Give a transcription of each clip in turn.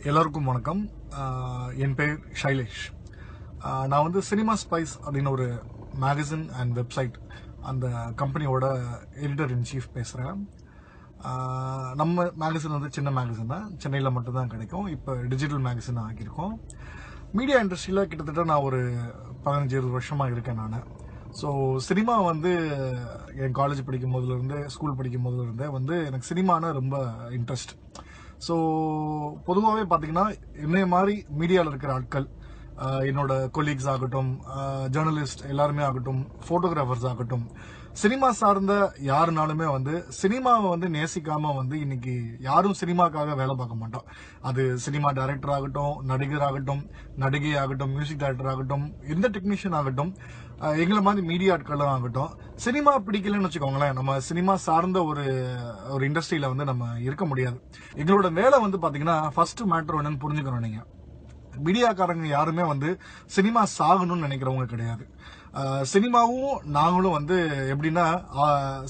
எல்லாருக்கும் வணக்கம். என் பேர் ஷைலேஷ். நான் வந்து சினிமா ஸ்பைஸ் அப்படின்னு ஒரு மேகசின் அண்ட் வெப்சைட் அந்த கம்பெனியோட எடிட்டர் இன் சீஃப் பேசுகிறேன். நம்ம மேகசின் வந்து சின்ன மேகசின் தான், சென்னையில் மட்டும்தான் கிடைக்கும். இப்போ டிஜிட்டல் மேகசின் ஆக்கியிருக்கோம். மீடியா இண்டஸ்ட்ரியில் கிட்டத்தட்ட நான் ஒரு 15-20 வருஷமாக இருக்கேன் நான். ஸோ சினிமா வந்து என் காலேஜ் படிக்கும் போதுலேருந்து, ஸ்கூல் படிக்கும் போதுலேருந்தே வந்து எனக்கு சினிமானா ரொம்ப இன்ட்ரெஸ்ட். ஸோ பொதுவாகவே பார்த்தீங்கன்னா என்னைய மாதிரி மீடியாவில் இருக்கிற ஆட்கள், என்னோட கொலீக்ஸ் ஆகட்டும், ஜேர்னலிஸ்ட் எல்லாருமே ஆகட்டும், ஃபோட்டோகிராஃபர்ஸ் ஆகட்டும், சினிமா சார்ந்த யாருனாலுமே வந்து சினிமாவை வந்து நேசிக்காம வந்து இன்னைக்கு யாரும் சினிமாக்காக வேலை பார்க்க மாட்டோம். அது சினிமா டைரக்டர் ஆகட்டும், நடிகர் ஆகட்டும், நடிகை ஆகட்டும், மியூசிக் டைரக்டர் ஆகட்டும், எந்த டெக்னீஷியன் ஆகட்டும், எங்களை மாதிரி மீடியா ஆட்களும் ஆகட்டும், சினிமா பிடிக்கலன்னு வச்சுக்கோங்களேன், நம்ம சினிமா சார்ந்த ஒரு இண்டஸ்ட்ரியில வந்து நம்ம இருக்க முடியாது. எங்களோட வேலை வந்து பாத்தீங்கன்னா ஃபர்ஸ்ட் மேட்டர் என்னன்னு புரிஞ்சுக்கணும். நீங்க மீடியாக்காரங்க யாருமே வந்து சினிமா சாகணும்னு நினைக்கிறவங்க கிடையாது. சினிமாவும் நாங்களும் வந்து எப்படின்னா,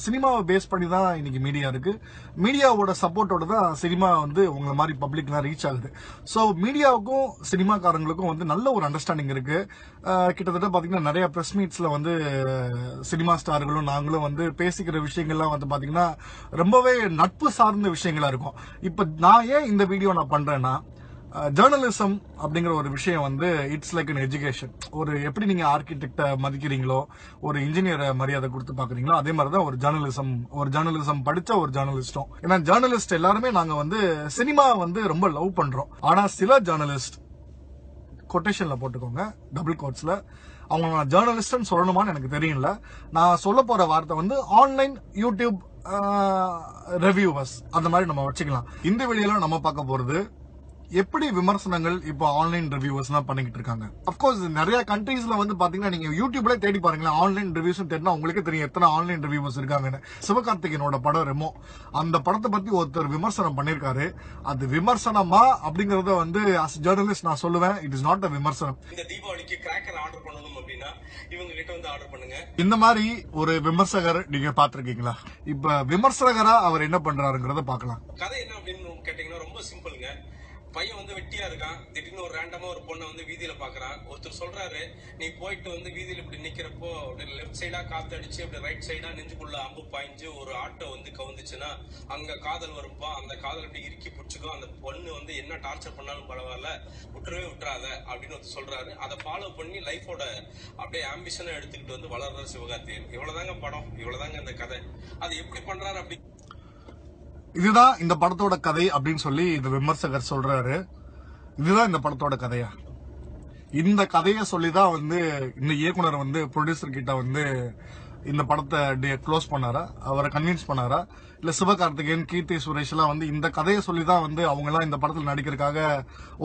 சினிமாவை பேஸ் பண்ணி தான் இன்னைக்கு மீடியா இருக்கு. மீடியாவோட சப்போர்ட்டோட தான் சினிமா வந்து உங்களை மாதிரி பப்ளிக்லாம் ரீச் ஆகுது. ஸோ மீடியாவுக்கும் சினிமாக்காரங்களுக்கும் வந்து நல்ல ஒரு அண்டர்ஸ்டாண்டிங் இருக்கு. கிட்டத்தட்ட பாத்தீங்கன்னா நிறைய பிரஸ் மீட்ஸ்ல வந்து சினிமா ஸ்டார்களும் நாங்களும் வந்து பேசிக்கிற விஷயங்கள்லாம் வந்து பாத்தீங்கன்னா ரொம்பவே நட்பு சார்ந்த விஷயங்களா இருக்கும். இப்ப நான் ஏன் இந்த வீடியோ நான் பண்றேன்னா, ஜேர்னலிசம் அப்படிங்கிற ஒரு விஷயம் வந்து இட்ஸ் லைக் அன் எஜுகேஷன். ஒரு எப்படி நீங்க ஆர்கிடெக்ட மதிக்கிறீங்களோ, ஒரு இன்ஜினியரை மரியாதை கொடுத்து பாக்குறீங்களோ, அதே மாதிரிதான் ஒரு ஜேர்னலிசம் படிச்ச ஒரு ஜேர்னலிஸ்டும். ஏன்னா ஜேர்னலிஸ்ட் எல்லாருமே நாங்க வந்து சினிமா வந்து ரொம்ப லவ் பண்றோம். ஆனா சில ஜேர்னலிஸ்ட், கொட்டேஷன்ல போட்டுக்கோங்க, டபுள் கோட்ஸ்ல, அவங்க நான் ஜேர்னலிஸ்ட் சொல்லணுமான்னு எனக்கு தெரியல. நான் சொல்ல போற வார்த்தை வந்து ஆன்லைன் யூடியூப் ரிவ்யூவர்ஸ், அந்த மாதிரி நம்ம வச்சுக்கலாம். இந்த வீடியோல நம்ம பார்க்க போறது எப்படி விமர்சனங்கள் இப்போ ஆன்லைன் ரிவ்யூவர்ஸ் எல்லாம் பண்ணிக்கிட்டு இருக்காங்க. அப்கோர்ஸ் நிறைய கண்ட்ரீஸ்ல வந்து பாத்தீங்கன்னா நீங்க யூடியூப்ல தேடி பாருங்களேன், ஆன்லைன் ரிவ்யூஸ் தேடினா உங்களுக்கு தெரியும் எத்தனை ஆன்லைன் ரிவ்யூவர்ஸ் இருக்காங்கன்னு. சிவகார்த்திகேயனோட படம் ரெமோ, அந்த படத்தை பத்தி ஒருத்தர் விமர்சனம் பண்ணிருக்காரு. அது விமர்சனமா அப்படிங்கறத வந்து அஸ் ஜேர்னலிஸ்ட் நான் சொல்லுவேன், இட் இஸ் நாட் அ விமர்சனம். இந்த தீபாவளிக்கு கிராக்கர் ஆர்டர் பண்ணணும் அப்படின்னா இவங்க கிட்ட வந்து ஆர்டர் பண்ணுங்க. இந்த மாதிரி ஒரு விமர்சகர் நீங்க பாத்திருக்கீங்களா? இப்ப விமர்சகரா அவர் என்ன பண்றாருங்கிறத பாக்கலாம். கதை என்ன அப்படின்னு கேட்டீங்கன்னா ரொம்ப சிம்பிளுங்க. பையன் வந்து வெட்டியா இருக்கான், திடீர்னு ஒரு ரேண்டமா ஒரு பொண்ணை வந்து வீதியில பாக்குறான். ஒருத்தர் சொல்றாரு, நீ போயிட்டு வந்து வீதியில இப்படி நிக்கிறப்போ லெப்ட் சைடா காத்து அடிச்சு அப்படி ரைட் சைடா நெஞ்சுக்குள்ள அம்பு பாய்ஞ்சு ஒரு ஆட்டோ வந்து கவுந்துச்சுன்னா அங்க காதல் வரும்பா, அந்த காதல் அப்படி இறுக்கி பிடிச்சுக்கோ, அந்த பொண்ணு வந்து என்ன டார்ச்சர் பண்ணாலும் பரவாயில்ல, விட்டுறாத அப்படின்னு வந்து சொல்றாரு. அதை ஃபாலோ பண்ணி லைஃபோட அப்படியே ஆம்பிஷனை எடுத்துக்கிட்டு வந்து வளர்ற சிவகார்த்திகேயன். இவ்வளவுதாங்க படம், இவ்வளவுதாங்க இந்த கதை. அது எப்படி பண்றாரு அப்படி, இதுதான் இந்த படத்தோட கதை அப்படின்னு சொல்லி இந்த விமர்சகர் சொல்றாரு. இதுதான் இந்த படத்தோட கதையா? இந்த கதையை சொல்லிதான் வந்து இந்த இயக்குனர் வந்து ப்ரொடியூசர் கிட்ட வந்து இந்த படத்தை க்ளோஸ் பண்ணாரா, அவரை கன்வின்ஸ் பண்ணாரா, இல்ல சிவகார்த்திகேயன், கீர்த்தி சுரேஷ் எல்லாம் வந்து இந்த கதையை சொல்லிதான் வந்து அவங்க எல்லாம் இந்த படத்தில் நடிக்கிறதுக்காக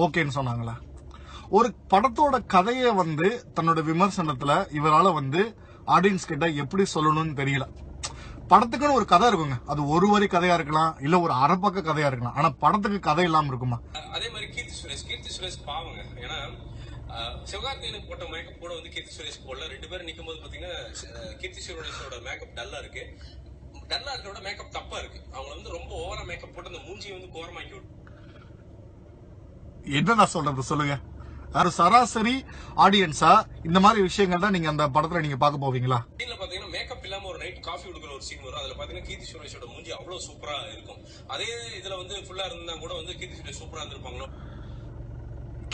ஓகேன்னு சொன்னாங்களா? ஒரு படத்தோட கதையை வந்து தன்னோட விமர்சனத்துல இவரால வந்து ஆடியன்ஸ் கிட்ட எப்படி சொல்லணும்னு தெரியல. படத்துக்குன்னு ஒரு கதை இருக்குங்க, அது ஒரு வரி கதையா இருக்கலாம், இல்ல ஒரு அரைப்பக்க கதையா இருக்கலாம். ஆனா படத்துக்கு கதை இல்லாம இருக்குமா? அதே மாதிரி கீர்த்தி சுரேஷ் பாவங்க. ஏன்னா சிவகார்த்திகேயனுக்கு போட்ட மேக்கப் கூட வந்து கீர்த்தி சுரேஷ் போடல. ரெண்டு பேரும் நிக்கும் போது பாத்தீங்கன்னா கீர்த்தி சுரேஷோட மேக்கப் டல்லா இருக்கு. டல்லா இருக்கிறோட மேக்கப் தப்பா இருக்கு. அவங்க வந்து ரொம்ப ஓவரா மேக்கப் போட்டு அந்த மூஞ்சியை வந்து கோரமாக்கி விட்டு. என்ன நான் சொல்றது சொல்லுங்க? ஒரு சராசரி ஆடியன்ஸா இந்த மாதிரி விஷயங்கள் தான் நீங்க அந்த படத்துல நீங்க பார்க்க போவீங்களா? சீன்ல பாத்தீங்கன்னா மேக்கப் இல்லாம ஒரு நைட் காஃபி குடிக்கிற ஒரு சீன் வரும். அதுல பாத்தீங்கன்னா கீர்த்தி சுரேஷோட மூஞ்சி அவ்வளவு சூப்பரா இருக்கும். அதே இதுல வந்து ஃபுல்லா இருந்தா கூட வந்து கீர்த்தி சுரேஷ் சூப்பரா இருந்திருப்பாங்களோ.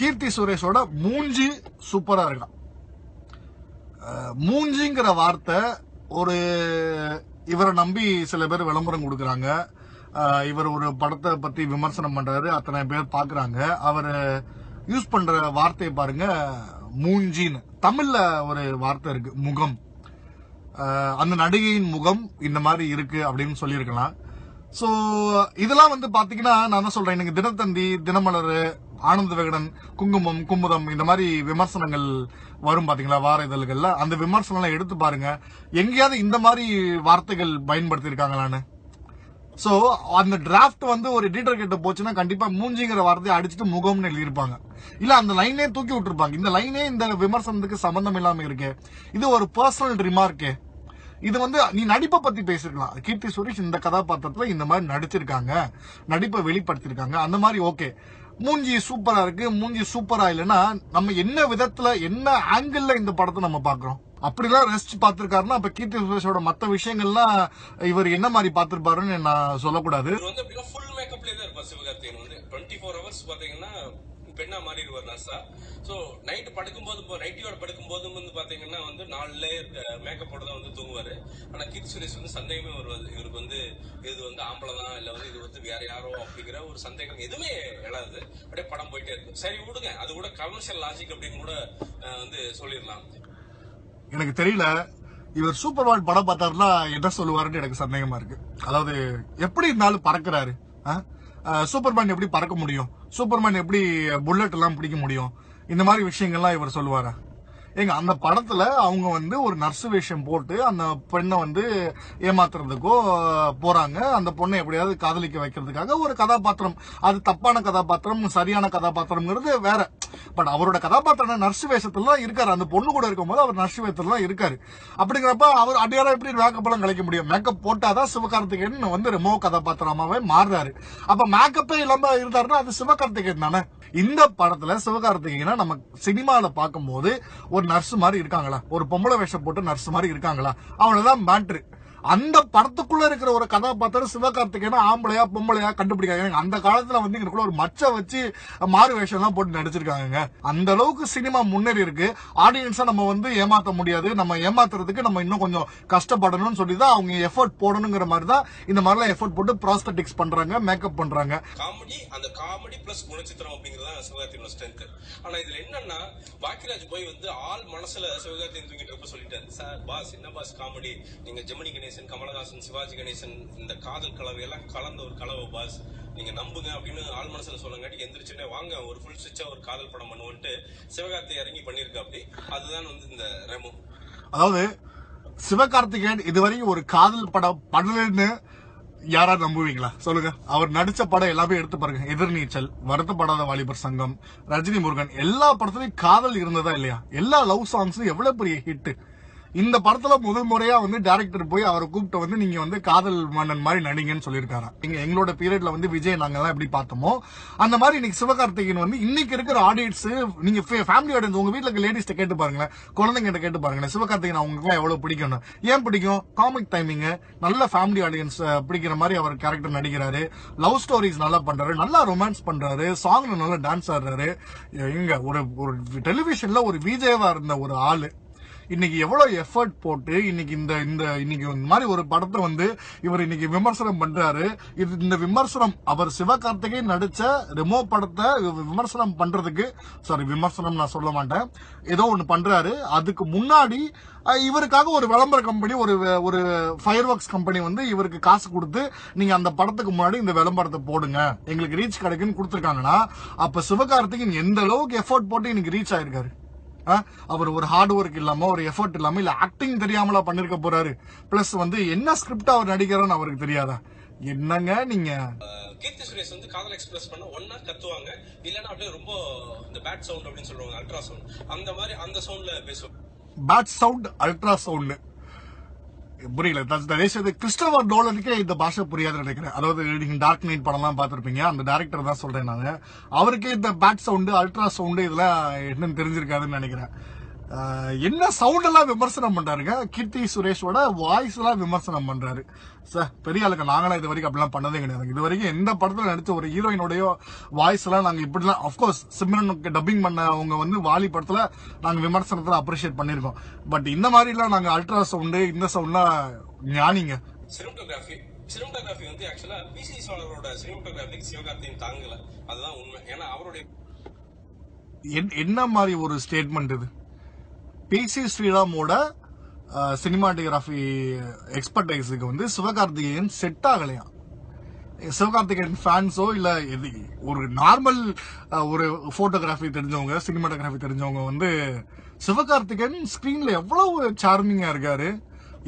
கீர்த்தி சுரேஷோட மூஞ்சி சூப்பரா இருக்கான். மூஞ்சிங்கிற வார்த்தை ஒரு இவரை நம்பி சில பேர் விளம்பரம் கொடுக்கறாங்க. இவர் ஒரு படத்தை பத்தி விமர்சனம் பண்றாரு, அத்தனை பேர் பாக்குறாங்க. அவர் யூஸ் பண்ற வார்த்தையை பாருங்க, மூஞ்சின்னு. தமிழ்ல ஒரு வார்த்தை இருக்கு, முகம். அந்த நடிகையின் முகம் இந்த மாதிரி இருக்கு அப்படின்னு சொல்லியிருக்கலாம். சோ இதெல்லாம் வந்து பாத்தீங்கன்னா நான் என்ன சொல்றேன், எனக்கு தினத்தந்தி, தினமலர், ஆனந்த விகடன், குங்குமம், குமுதம் இந்த மாதிரி விமர்சனங்கள் வரும் பாத்தீங்களா வார இதழ்கள்ல. அந்த விமர்சனம் எடுத்து பாருங்க, எங்கேயாவது இந்த மாதிரி வார்த்தைகள் பயன்படுத்தி இருக்காங்களான்னு. சோ அந்த டிராப்ட் வந்து ஒரு எடிட்டர் கிட்ட போச்சுன்னா கண்டிப்பா மூஞ்சிங்கிற வார்த்தையை அடிச்சுட்டு முகம்னு எழுதியிருப்பாங்க, இல்ல அந்த லைனே தூக்கி விட்டுருப்பாங்க. இந்த லைனே இந்த விமர்சனத்துக்கு சம்பந்தம் இல்லாம இருக்கு, இது ஒரு பர்சனல் ரிமார்க்கு. இது வந்து நீ நடிப்பை பத்தி பேசிருக்கலாம். கீர்த்தி சுரேஷ் இந்த கதாபாத்திரத்துல இந்த மாதிரி நடிச்சிருக்காங்க, நடிப்பை வெளிப்படுத்திருக்காங்க, அந்த மாதிரி ஓகே. மூஞ்சி சூப்பரா இருக்கு, மூஞ்சி சூப்பரா இல்லைன்னா நம்ம என்ன விதத்துல என்ன ஆங்கிள் இந்த படத்தை நம்ம பாக்குறோம்? அப்படிலாம் ரெஸ்ட் பார்த்திருக்காருன்னா அப்ப கீர்த்தி சுரேஷோட மத்த விஷயங்கள்லாம் இவர் என்ன மாதிரி பார்த்திருப்பாருன்னு நான் சொல்லக்கூடாது. ஃபுல் மேக்கப்ல தான் இருப்பார் சிவகார்த்திகேயன். 24 ஹவர்ஸ் பாத்தீங்கன்னா பெண்ணா மாறிடுவார் நர்ஸா. சோ நைட் படுக்கும்போது நைட்டியோட படுக்கும்போது பாத்தீங்கன்னா 4 லேயர் மேக்கப்போட தான் தூங்குவாரு. ஆனா கீர்த்தி சுரேஷ் சந்தேகமே வருவாது, இவருக்கு இது ஆம்பளை தான் இல்ல இது வேற யாரோ அப்படிங்கிற ஒரு சந்தேகம் எதுவுமே எழாது. அப்படியே படம் போயிட்டே இருக்கு. சரி விடுங்க, அது கூட கமர்ஷியல் லாஜிக் அப்படின்னு கூட சொல்லிடலாம். எனக்கு தெரியல, இவர் சூப்பர்மேன் படம் பார்த்தாருன்னா என்ன சொல்லுவாருன்னு எனக்கு சந்தேகமா இருக்கு. அதாவது எப்படி இருந்தாலும் பறக்குறாரு, சூப்பர்மேன் எப்படி பறக்க முடியும், சூப்பர்மேன் எப்படி புல்லட் எல்லாம் பிடிக்க முடியும், இந்த மாதிரி விஷயங்கள்லாம் இவர் சொல்லுவாரா? ஏங்க அந்த படத்துல அவங்க ஒரு நர்ஸ் வேஷம் போட்டு அந்த பெண்ணை ஏமாத்துறதுக்கோ போறாங்க. அந்த பொண்ணை எப்படியாவது காதலிக்க வைக்கிறதுக்காக ஒரு கதாபாத்திரம், அது தப்பான கதாபாத்திரம் சரியான கதாபாத்திரம்ங்கிறது வேற. பட் அவரோட கதாபாத்திரம் நர்ஸ் வேஷத்துல இருக்காரு. அந்த பொண்ணு கூட இருக்கும்போது அவர் நர்ஸ் வேஷத்துல இருக்காரு. அப்படிங்கிறப்ப அவர் அடியாரா எப்படி மேக்கப் எல்லாம் கலைக்க முடியும்? மேக்கப் போட்டாதான் சிவகார்த்திகேயன் ரெமோ கதாபாத்திரமாவே மாறுறாரு. அப்ப மேக்கப்பே இல்லாம இருந்தாருன்னா அது சிவகார்த்திகேயன் தானே. இந்த படத்துல சிவகார்த்திகேயனை நம்ம சினிமால பார்க்கும்போது ஒரு நர்ஸ் மாதிரி இருக்காங்களா, ஒரு பொம்பளை வேஷம் போட்டு நர்ஸ் மாதிரி இருக்காங்களா, அவ்வளவுதான் மேட்ரு. அந்த படத்துக்குள்ள இருக்கிற ஒரு கதாபாத்திரம் சிவகார்த்திகேயன் ஆம்பளையா பொம்பளையா கண்டுபிடிக்காங்க. அந்த காலத்துல எங்களுக்குள்ள ஒரு மச்ச வச்சு மாறு வேஷம் எல்லாம் போட்டு நடிச்சிருக்காங்க. அந்த அளவுக்கு சினிமா முன்னேறி இருக்கு. ஆடியன்ஸா நம்ம ஏமாத்த முடியாது, நம்ம ஏமாத்துறதுக்கு நம்ம இன்னும் கொஞ்சம் கஷ்டப்படணும்னு சொல்லிதான் அவங்க எஃபர்ட் போடணுங்கிற மாதிரி தான் இந்த மாதிரிலாம் எஃபர்ட் போட்டு ப்ராஸ்தட்டிக்ஸ் பண்றாங்க, மேக்கப் பண்றாங்க. காமெடி பிளஸ் குணச்சித்திரம் அப்படிங்கறத சிவகார்த்திகேயன் ஸ்ட்ரென்த். ஆனா இதுல என்னன்னா பாக்கியராஜ் போய் ஆள் மனசுல சிவகார்த்திகேயன் தூங்கிட்டு இருப்ப சொல்லிட்டாரு, சார் பாஸ் என்ன பாஸ் காமெடி, நீங்க ஜெமினி கணேசன், கமலஹாசன், சிவாஜி கணேசன் இந்த காதல் கலவையெல்லாம் கலந்த ஒரு கலவை பாஸ், நீங்க நம்புங்க அப்படின்னு ஆள் மனசுல சொல்லுங்காட்டி எந்திரிச்சுட்டே வாங்க ஒரு ஃபுல் ஸ்விட்சா ஒரு காதல் படம் பண்ணுவோன்ட்டு சிவகார்த்திகேயன் இறங்கி பண்ணிருக்க. அப்படி அதுதான் இந்த ரெமோ. அதாவது சிவகார்த்திகேயன் இதுவரைக்கும் ஒரு காதல் படம் பண்ணலன்னு யாராவது நம்புவீங்களா சொல்லுங்க? அவர் நடிச்ச படம் எல்லாமே எடுத்து பாருங்க. எதிர்நீச்சல், வருத்தப்படாத வாலிபர் சங்கம், ரஜினி முருகன், எல்லா படத்துலயும் காதல் இருந்ததா இல்லையா? எல்லா லவ் சாங்ஸும் எவ்வளவு பெரிய ஹிட். இந்த படத்துல முதல் முறையா டைரக்டர் போய் அவரை கூப்பிட்டு நீங்க காதல் மன்னன் மாதிரி நடிங்கன்னு சொல்லியிருக்காரு. எங்களோட பீரியட்ல விஜய் நாங்க எல்லாம் எப்படி பார்த்தோமோ அந்த மாதிரி இன்னைக்கு சிவகார்த்திகேயன் இன்னைக்கு இருக்கிற ஆடியன்ஸ், நீங்க ஃபேமிலி ஆடியன்ஸ் உங்க வீட்டுல இருக்க லேடிஸ்ட கேட்டு பாருங்களேன், குழந்தைங்கிட்ட கேட்டு பாருங்களேன், சிவகார்த்திகேயன் அவங்களுக்கு எவ்வளவு பிடிக்கும். ஏன் பிடிக்கும்? காமிக் டைமிங், நல்ல ஃபேமிலி ஆடியன்ஸ் பிடிக்கிற மாதிரி அவர் கேரக்டர் நடிக்கிறாரு, லவ் ஸ்டோரிஸ் நல்லா பண்றாரு, நல்லா ரொமான்ஸ் பண்றாரு, சாங்ல நல்லா டான்ஸ் ஆடுறாரு. இங்க ஒரு டெலிவிஷன்ல ஒரு விஜயவா இருந்த ஒரு ஆளு இன்னைக்கு எவ்வளவு எஃபர்ட் போட்டு இன்னைக்கு இன்னைக்கு இந்த மாதிரி ஒரு படத்தை இவர் இன்னைக்கு விமர்சனம் பண்றாரு. இந்த விமர்சனம் அவர் சிவகார்த்திகேயன் நடிச்ச ரெமோ படத்தை விமர்சனம் பண்றதுக்கு, சாரி விமர்சனம் நான் சொல்ல மாட்டேன், ஏதோ ஒண்ணு பண்றாரு. அதுக்கு முன்னாடி இவருக்காக ஒரு விளம்பர கம்பெனி, ஒரு ஃபயர் ஒர்க்ஸ் கம்பெனி இவருக்கு காசு கொடுத்து நீங்க அந்த படத்துக்கு முன்னாடி இந்த விளம்பரத்தை போடுங்க, எங்களுக்கு ரீச் கிடைக்குன்னு கொடுத்துருக்காங்கன்னா அப்ப சிவகார்த்திகேயன் எந்த அளவுக்கு எஃபர்ட் போட்டு இன்னைக்கு ரீச் ஆயிருக்காரு. அவர் ஒரு ஹார்ட் ஒர்க் இல்லாம ஒரு எஃபர்ட் இல்லாம இல்ல ஆக்டிங் தெரியாமலா பண்ணிருக்க போறாரு. பிளஸ் என்ன ஸ்கிரிப்ட் அவர் நடிக்கிறான்னு அவருக்கு தெரியாதா? என்னங்க நீங்க? கீர்த்தி சுரேஷ் காதல் எக்ஸ்பிரஸ் பண்ண ஒன்னா கத்துவாங்க, இல்லன்னா அப்படியே ரொம்ப இந்த பேட் சவுண்ட் அப்படின்னு சொல்லுவாங்க, அல்ட்ரா சவுண்ட், அந்த மாதிரி அந்த சவுண்ட்ல பேசுவாங்க. பேட் சவுண்ட், அல்ட்ரா சவுண்ட் புரியல. கிறிஸ்டோபர் நோலனுக்கே இந்த பாஷை புரியாதுன்னு நினைக்கிறேன். அதாவது நீங்க டார்க் நைட் படம் எல்லாம் பாத்திருப்பீங்க, அந்த டைரக்டர் தான் சொல்றேன் நாங்க. அவருக்கே இந்த பேட் சவுண்ட், அல்ட்ரா சவுண்ட் இதெல்லாம் என்னன்னு தெரிஞ்சிருக்காதுன்னு நினைக்கிறேன். என்ன சவுண்ட் எல்லாம் விமர்சனம் பண்றாருங்க, கீர்த்தி சுரேஷோட வாய்ஸ் எல்லாம் விமர்சனம் பண்றாரு. சார் பெரிய ஆளுங்க, நாங்களாம் இது வரைக்கும் அப்படிலாம் பண்ணதே கிடையாது. இது வரைக்கும் எந்த படத்துல நடிச்ச ஒரு ஹீரோயினோடைய வாய்ஸ் எல்லாம் நாங்க இப்படிலாம், அப்கோர்ஸ் சிம்ரனுக்கு டப்பிங் பண்ண அவங்க வாலி படத்துல நாங்க விமர்சனத்துல அப்ரிஷியேட் பண்ணிருக்கோம். பட் இந்த மாதிரி எல்லாம் நாங்க அல்ட்ரா சவுண்ட் இந்த சவுண்ட்லாம் ஞானிங்க. சினிமாட்டோகிராஃபி ஆக்சுவலா பிசி சோழரோட சினிமாட்டோகிராஃபிக்கு சிவகார்த்திகேயன் தாங்கல, அதுதான் உண்மை. ஏன்னா அவருடைய என்ன மாதிரி ஒரு ஸ்டேட்மெண்ட் இது? பிசி ஸ்ரீராமோட சினிமாட்டோகிராஃபி எக்ஸ்பர்டைஸுக்கு சிவகார்த்திகேயன் செட் ஆகலையா? சிவகார்த்திகேயன் ஃபேன்ஸோ இல்ல ஒரு நார்மல் ஒரு போட்டோகிராஃபி தெரிஞ்சவங்க, சினிமாட்டோகிராஃபி தெரிஞ்சவங்க சிவகார்த்திகேயன் ஸ்கிரீன்ல எவ்வளவு சார்மிங்கா இருக்காரு,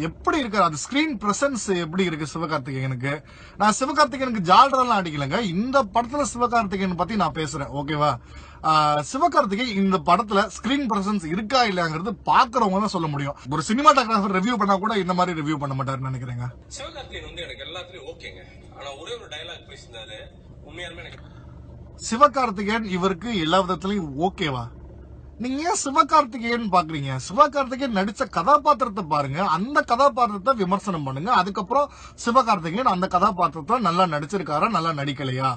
எப்படி இருக்காரு, அது ஸ்கிரீன் பிரசன்ஸ் எப்படி இருக்கு சிவகார்த்திகேயனுக்கு. நான் சிவகார்த்திகேயனுக்கு ஜால்ரெல்லாம் அடிக்கலங்க, இந்த படத்துல சிவகார்த்திகேயன் பத்தி நான் பேசுறேன், ஓகேவா? சிவகார்த்திகேயன் இந்த படத்துல ஸ்கிரீன் பிரசன்ஸ் இருக்கா இல்லையாங்கிறது பாக்குறவங்க தான் சொல்ல முடியும். ஒரு சினிமாட்டோகிராஃபர் ரிவ்யூ பண்ணா கூட இந்த மாதிரி ரிவ்யூ பண்ண மாட்டாருன்னு நினைக்கிறேங்க. சிவகார்த்திகேயன் எனக்கு எல்லாத்துலயும் ஓகேங்க, ஆனா ஒரே ஒரு டயலாக் பேசினாரு, உண்மையாலுமே எனக்கு சிவகார்த்திகேயன் இவருக்கு எல்லா விதத்திலையும் ஓகேவா? நீங்க ஏன் சிவகார்த்திகேயன் பாக்குறீங்க? சிவகார்த்திகேயன் நடிச்ச கதாபாத்திரத்தை பாருங்க, அந்த கதாபாத்திரத்தை விமர்சனம் பண்ணுங்க. அதுக்கப்புறம் சிவகார்த்திகேயன் அந்த கதாபாத்திரத்தை நல்லா நடிச்சிருக்காரா, நல்லா நடிக்கலையா?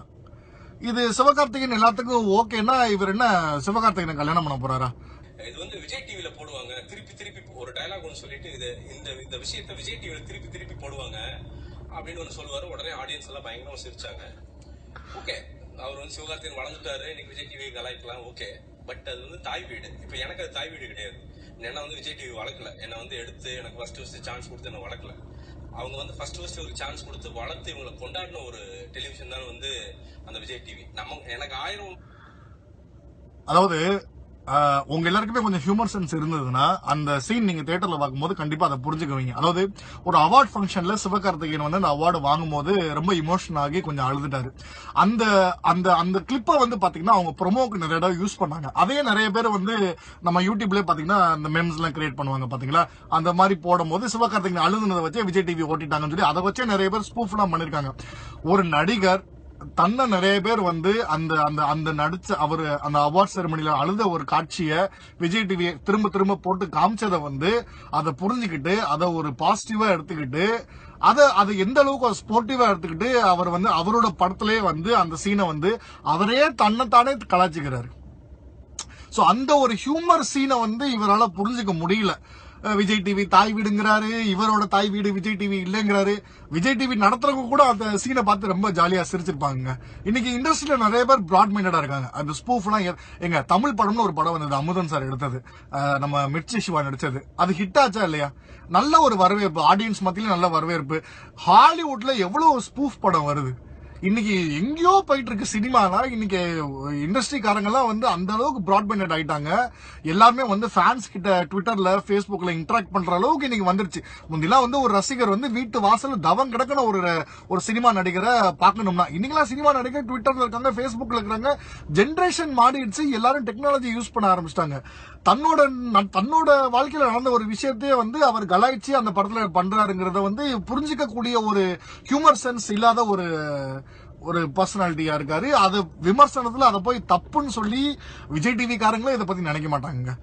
இது சிவகார்த்திகேயன் எல்லாத்துக்கும் ஓகேன்னா இவர் என்ன சிவகார்த்திகேயனை கல்யாணம் பண்ண போறாரா? இது வந்து விஜய் டிவில போடுவாங்க, திருப்பி திருப்பி ஒரு டயலாக் ஒன்று சொல்லிட்டு இந்த விஷயத்த விஜய் டிவில திருப்பி திருப்பி போடுவாங்க அப்படின்னு ஒன்று சொல்லுவாரு. உடனே ஆடியன்ஸ் எல்லாம் பயங்கரமா சிரிச்சாங்க. ஓகே, அவர் வந்து சிவகார்த்திகேயன் வளர்ந்துட்டாரு, இன்னைக்கு விஜய் டிவி கலாய்க்கலாம், ஓகே. பட் அது வந்து தாய் வீடு. இப்ப எனக்கு அது தாய் வீடு கிடையாது. என்ன வந்து விஜய் டிவி வளர்க்கல, என்ன வந்து எடுத்து எனக்கு ஃபர்ஸ்ட் சான்ஸ் கொடுத்து என்ன வளர்க்கல. அவங்க வந்து ஃபர்ஸ்ட் ஒரு சான்ஸ் கொடுத்து வளர்த்து இவங்களை கொண்டாடின ஒரு டெலிவிஷன் தான் வந்து அந்த விஜய் டிவி. எனக்கு 1000 அதாவது உங்க எல்லாருக்குமே கொஞ்சம் ஹியூமர் சென்ஸ் இருந்ததுன்னா அந்த சீன் நீங்க தியேட்டர்ல பார்க்கும்போது கண்டிப்பா அதை புரிஞ்சுக்குவீங்க. அதாவது ஒரு அவார்ட் ஃபங்க்ஷன்ல சிவகார்த்திகேயன் வந்து அந்த அவார்டு வாங்கும்போது ரொம்ப இமோஷனல் ஆகி கொஞ்சம் அழுதுட்டாரு. அந்த அந்த அந்த கிளிப்பை வந்து பாத்தீங்கன்னா அவங்க ப்ரொமோக்கு நிறைய இடம் யூஸ் பண்ணாங்க. அதே நிறைய பேர் வந்து நம்ம யூடியூப்லயே பாத்தீங்கன்னா அந்த மெம்ஸ் எல்லாம் கிரியேட் பண்ணுவாங்க பாத்தீங்களா, அந்த மாதிரி போடும் போது சிவகார்த்திகேயன் அழுதுனதை வச்சு விஜய் டிவி ஓட்டிட்டாங்கன்னு சொல்லி அதை வச்சே நிறைய பேர் ஸ்பூஃப் எல்லாம் பண்ணிருக்காங்க. ஒரு நடிகர் தன்னை நிறைய பேர் வந்து அந்த அந்த அந்த நடிச்ச அவரு அந்த அவார்ட் செரமனில அழுத ஒரு காட்சிய விஜய் டிவி திரும்ப திரும்ப போட்டு காமிச்சதை வந்து அதை புரிஞ்சுக்கிட்டு அதை ஒரு பாசிட்டிவா எடுத்துக்கிட்டு அதை எந்த அளவுக்கு ஸ்போர்ட்டிவா எடுத்துக்கிட்டு அவர் வந்து அவரோட படத்திலே வந்து அந்த சீனை வந்து அவரே தன்னைத்தானே கலாச்சிக்கிறாரு. சோ அந்த ஒரு ஹியூமர் சீனை வந்து இவரால புரிஞ்சுக்க முடியல. விஜய் டிவி தாய் வீடுங்கிறாரு, இவரோட தாய் வீடு விஜய் டிவி இல்லங்கிறாரு. விஜய் டிவி நடத்துறவங்க கூட அந்த சீனை பார்த்து ரொம்ப ஜாலியா சிரிச்சிருப்பாங்க. இன்னைக்கு இண்டஸ்ட்ரியில நிறைய பேர் பிராட் மைண்டடா இருக்காங்க. அந்த ஸ்பூஃப் எல்லாம் எங்க தமிழ் படம்னு ஒரு படம் வந்தது, அமுதன் சார் எடுத்தது, நம்ம மிர்ச்சி சிவா நடிச்சது. அது ஹிட் ஆச்சா இல்லையா? நல்ல ஒரு வரவேற்பு, ஆடியன்ஸ் மத்தியில நல்ல வரவேற்பு. ஹாலிவுட்ல எவ்வளவு ஸ்பூஃப் படம் வருது. இன்னைக்கு எங்கேயோ போயிட்டு இருக்கு சினிமானா. இன்னைக்கு இண்டஸ்ட்ரிக்காரங்க எல்லாம் வந்து அந்த அளவுக்கு பிராட்பேண்ட் ஆயிட்டாங்க. எல்லாருமே வந்து ஃபேன்ஸ் கிட்ட ட்விட்டர்ல பேஸ்புக்ல இன்டராக்ட் பண்ற அளவுக்கு இன்னைக்கு வந்துருச்சு. முந்திலாம் வந்து ஒரு ரசிகர் வந்து வீட்டு வாசல்ல தவம் கிடக்கணும் ஒரு சினிமா நடிகரை பார்க்கணும்னா. இன்னைக்கெல்லாம் சினிமா நடிகர் ட்விட்டர்ல இருக்காங்க, பேஸ்புக்ல இருக்காங்க. ஜென்ரேஷன் மாறிடுச்சு, எல்லாரும் டெக்னாலஜி யூஸ் பண்ண ஆரம்பிச்சிட்டாங்க. தன்னோட வாழ்க்கையில நடந்த ஒரு விஷயத்தையே வந்து அவர் கலாய்ச்சி அந்த படத்துல பண்றாருங்கிறத வந்து புரிஞ்சிக்க கூடிய ஒரு ஹியூமர் சென்ஸ் இல்லாத ஒரு பர்சனாலிட்டியா இருக்காரு. அது விமர்சனத்துல அதை போய் தப்புன்னு சொல்லி விஜய் டிவி காரங்களும் இதை பத்தி நினைக்க மாட்டாங்க.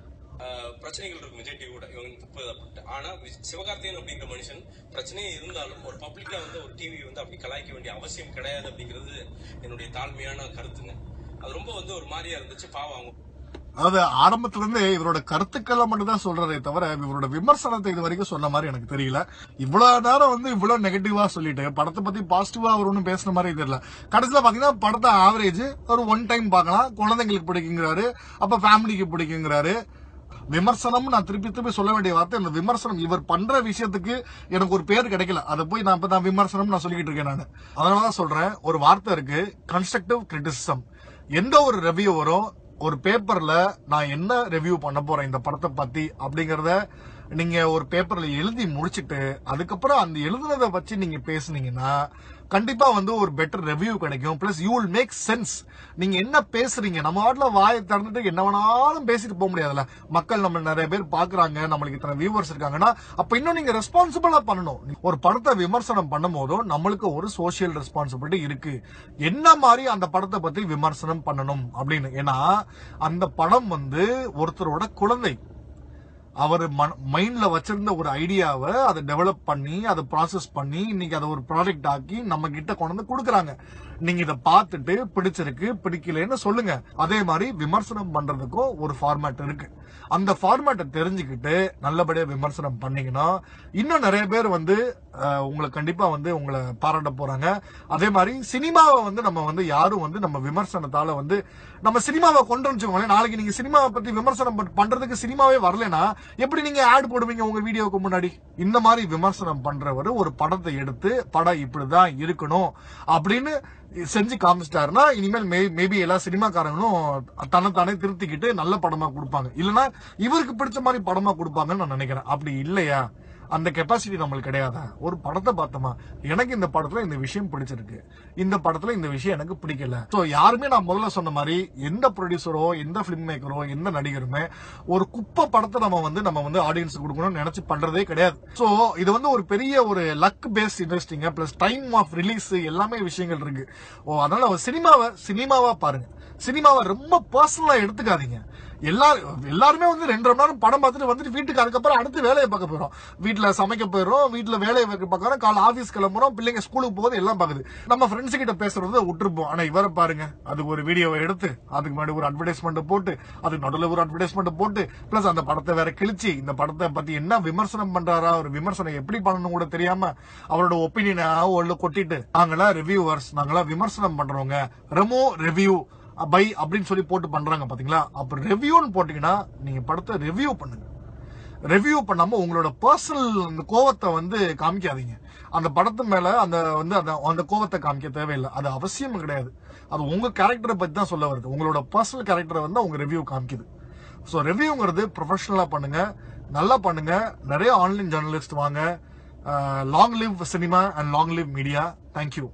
பிரச்சனைகள் இருக்கும் விஜய் டிவியோட, இவங்க தப்பு. ஆனா சிவகார்த்திகேயன் அப்படிங்கிற மனுஷன் பிரச்சனையே இருந்தாலும் ஒரு பப்ளிக்கா வந்து ஒரு டிவி வந்து அப்படி கலாய்க்க வேண்டிய அவசியம் கிடையாது அப்படிங்கிறது என்னுடைய தாழ்மையான கருத்துங்க. அது ரொம்ப வந்து ஒரு மாதிரியா இருந்துச்சு, பாவம். அவங்க அதாவது ஆரம்பத்துல இருந்து இவரோட கருத்துக்களை மட்டும் தான் சொல்றதே தவிர இவரோட விமர்சனத்தை இது வரைக்கும் சொன்ன மாதிரி எனக்கு தெரியல. இவ்வளவு நேரம் வந்து இவ்வளவு நெகட்டிவா சொல்லிட்டு படத்தை பத்தி பாசிட்டிவா அவர் ஒன்னும் பேசின மாதிரி தெரியல. கடைசியில பாத்தீங்கன்னா படத்தை ஆவரேஜ் ஒரு 1 டைம் பார்க்கலாம், குழந்தைங்களுக்கு பிடிக்குங்கிறாரு, அப்ப ஃபேமிலிக்கு பிடிக்குங்கிறாரு. விமர்சனம் நான் திருப்பி சொல்ல வேண்டிய வார்த்தை, இந்த விமர்சனம் இவர் பண்ற விஷயத்துக்கு எனக்கு ஒரு பேர் கிடைக்கல. அதை போய் நான் இப்ப விமர்சனம் நான் சொல்லிக்கிட்டு இருக்கேன். நான் அதனாலதான் சொல்றேன், ஒரு வார்த்தை இருக்கு, கன்ஸ்ட்ரக்டிவ் கிரிட்டிசிசம். எந்த ஒரு ரிவ்யூ வரும், ஒரு பேப்பர்ல நான் என்ன ரிவ்யூ பண்ண போறேன் இந்த படத்தை பத்தி அப்படிங்கறத நீங்க ஒரு பேப்பர்ல எழுதி முடிச்சிட்டு அதுக்கப்புறம் அந்த எழுதுனதை வச்சு நீங்க பேசுனீங்கன்னா கண்டிப்பா வந்து ஒரு பெட்டர் ரிவ்யூ கிடைக்கும். Plus you will make sense. நீங்க என்ன பேசுறீங்க, நம்ம வாட்டில வாயை திறந்துட்டு என்ன வேணாலும் பேசிட்டு போக முடியாதுல்ல. மக்கள் நம்ம நிறைய பேர் பாக்குறாங்க, நம்மளுக்கு இத்தனை வியூவர்ஸ் இருக்காங்கன்னா அப்ப இன்னும் நீங்க ரெஸ்பான்சிபிளா பண்ணணும். ஒரு படத்தை விமர்சனம் பண்ணும் போதும் நம்மளுக்கு ஒரு சோசியல் ரெஸ்பான்சிபிலிட்டி இருக்கு. என்ன மாதிரி அந்த படத்தை பத்தி விமர்சனம் பண்ணணும் அப்படின்னு. ஏன்னா அந்த படம் வந்து ஒருத்தரோட குழந்தை, அவர் மைண்ட்ல வச்சிருந்த ஒரு ஐடியாவை அதை டெவலப் பண்ணி அதை ப்ராசஸ் பண்ணி இன்னைக்கு அதை ஒரு ப்ராடக்ட் ஆக்கி நம்ம கிட்ட கொண்டு வந்து கொடுக்கறாங்க. நீங்க இதை பார்த்துட்டு பிடிச்சிருக்கு பிடிக்கலன்னு சொல்லுங்க. அதே மாதிரி விமர்சனம் பண்றதுக்கும் ஒரு ஃபார்மேட் இருக்கு. அந்த ஃபார்மேட்டை தெரிஞ்சுக்கிட்டு நல்லபடியா விமர்சனம் பண்ணீங்கன்னா இன்னும் நிறைய பேர் வந்து உங்களை கண்டிப்பா வந்து உங்களை பாராட்ட போறாங்க. அதே மாதிரி சினிமாவை வந்து நம்ம வந்து யாரும் வந்து நம்ம விமர்சனத்தால வந்து நம்ம சினிமாவை கொண்டு வந்துச்சுக்கோங்களேன். நாளைக்கு நீங்க சினிமாவை பத்தி விமர்சனம் பண்றதுக்கு சினிமாவே வரலனா எப்படி நீங்க ஆட் போடுவீங்க உங்க வீடியோக்கு முன்னாடி? இந்த மாதிரி விமர்சனம் பண்றவர் ஒரு படத்தை எடுத்து படம் இப்படிதான் இருக்கணும் அப்படின்னு செஞ்சு காமிச்சிட்டாருன்னா இனிமேல் மேபி எல்லா சினிமாக்காரங்களும் தன்னைத்தானே திருத்திக்கிட்டு நல்ல படமா கொடுப்பாங்க. இல்லைன்னா இவருக்கு பிடிச்ச மாதிரி படமா கொடுப்பாங்கன்னு நான் நினைக்கிறேன். அப்படி இல்லையா, அந்த கெப்பாசிட்டி நம்மளுக்கு கிடையாதா? ஒரு படத்தை பார்த்தோமா, எனக்கு இந்த படத்துல இந்த விஷயம் பிடிச்சிருக்கு, இந்த படத்துல இந்த விஷயம் எனக்கு பிடிக்கல. சோ யாருமே நான் முதல்ல சொன்ன மாதிரி எந்த ப்ரொடியூசரோ எந்த பிலிம் மேக்கரோ எந்த நடிகருமே ஒரு குப்பை படத்தை நம்ம வந்து ஆடியன்ஸ் கொடுக்கணும்னு நினைச்சு பண்றதே கிடையாது. சோ இது வந்து ஒரு பெரிய ஒரு luck base investing plus time of release எல்லாமே விஷயங்கள் இருக்கு. அதனால சினிமாவா பாருங்க. சினிமாவை ரொம்ப பர்சனலா எடுத்துக்காதீங்க. எல்லாருமே வந்து 2.5 மணி நேரம் படம் பார்த்துட்டு வந்துட்டு வீட்டுக்கு அதுக்கப்புறம் அடுத்து வேலையை பார்க்க போயிடும். வீட்டுல சமைக்க போயிடும், வீட்டுல வேலையை பார்க்கறோம், காலை ஆபீஸ் கிளம்புறோம், பிள்ளைங்க ஸ்கூலுக்கு போகுது, எல்லாம் பாக்குது. நம்ம ஃப்ரெண்ட்ஸ் கிட்ட பேசுறத விட்டுருப்போம். ஆனா இவரை பாருங்க, அதுக்கு ஒரு வீடியோவை எடுத்து அதுக்கு முன்னாடி ஒரு அட்வர்டைஸ்மெண்ட் போட்டு அதுக்கு நடுவில் ஒரு அட்வர்டைஸ்மெண்ட் போட்டு பிளஸ் அந்த படத்தை வேற கிழிச்சு இந்த படத்தை பத்தி என்ன விமர்சனம் பண்றாரா, ஒரு விமர்சனம் எப்படி பண்ணணும் கூட தெரியாம அவரோட ஒப்பீனியனை உள்ள கொட்டிட்டு நாங்களா ரிவ்யூவர்ஸ், நாங்களா விமர்சனம் பண்றவங்க, ரெமோ ரிவ்யூ பை அப்படின்னு சொல்லி போட்டு பண்றாங்க பாத்தீங்களா? அப்ப ரிவ்யூன்னு போட்டீங்கன்னா நீங்க படத்தை ரிவ்யூ பண்ணுங்க. ரிவ்யூ பண்ணாம உங்களோட பர்சனல் கோவத்தை வந்து காமிக்காதீங்க. அந்த படத்து மேல அந்த கோவத்தை காமிக்க தேவையில்லை, அது அவசியம் கிடையாது. அது உங்க கேரக்டரை பத்தி தான் சொல்ல வருது. உங்களோட பர்சனல் கேரக்டரை வந்து உங்க ரிவ்யூ காமிக்குது. ஸோ ரிவ்யூங்கிறது ப்ரொஃபஷனலா பண்ணுங்க, நல்லா பண்ணுங்க. நிறைய ஆன்லைன் ஜேர்னலிஸ்ட் வாங்க. Long live cinema and long live media. Thank you.